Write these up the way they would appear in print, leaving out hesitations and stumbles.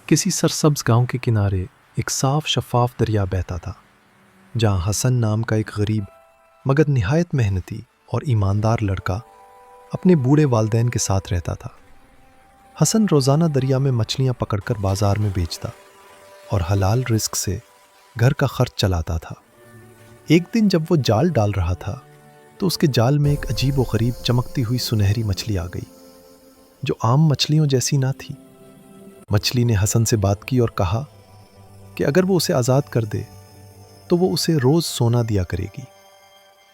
کسی سرسبز گاؤں کے کنارے ایک صاف شفاف دریا بہتا تھا، جہاں حسن نام کا ایک غریب مگر نہایت محنتی اور ایماندار لڑکا اپنے بوڑھے والدین کے ساتھ رہتا تھا۔ حسن روزانہ دریا میں مچھلیاں پکڑ کر بازار میں بیچتا اور حلال رزق سے گھر کا خرچ چلاتا تھا۔ ایک دن جب وہ جال ڈال رہا تھا تو اس کے جال میں ایک عجیب و غریب چمکتی ہوئی سنہری مچھلی آ گئی، جو عام مچھلیوں جیسی نہ تھی۔ مچھلی نے حسن سے بات کی اور کہا کہ اگر وہ اسے آزاد کر دے تو وہ اسے روز سونا دیا کرے گی۔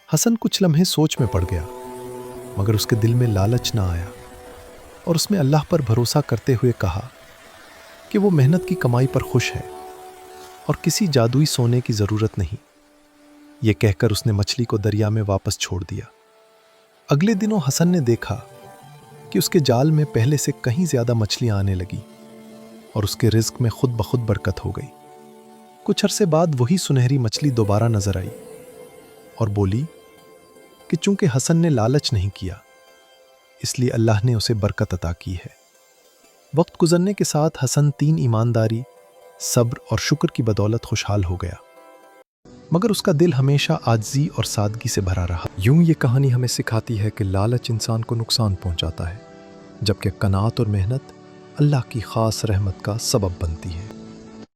حسن کچھ لمحے سوچ میں پڑ گیا، مگر اس کے دل میں لالچ نہ آیا اور اس نے اللہ پر بھروسہ کرتے ہوئے کہا کہ وہ محنت کی کمائی پر خوش ہے اور کسی جادوئی سونے کی ضرورت نہیں۔ یہ کہہ کر اس نے مچھلی کو دریا میں واپس چھوڑ دیا۔ اگلے دنوں حسن نے دیکھا کہ اس کے جال میں پہلے سے کہیں زیادہ مچھلیاں آنے لگی اور اس کے رزق میں خود بخود برکت ہو گئی۔ کچھ عرصے بعد وہی سنہری مچھلی دوبارہ نظر آئی اور بولی کہ چونکہ حسن نے لالچ نہیں کیا، اس لیے اللہ نے اسے برکت عطا کی ہے۔ وقت گزرنے کے ساتھ حسن ایمانداری، صبر اور شکر کی بدولت خوشحال ہو گیا، مگر اس کا دل ہمیشہ عاجزی اور سادگی سے بھرا رہا۔ یوں یہ کہانی ہمیں سکھاتی ہے کہ لالچ انسان کو نقصان پہنچاتا ہے، جبکہ قناعت اور محنت اللہ کی خاص رحمت کا سبب بنتی ہے۔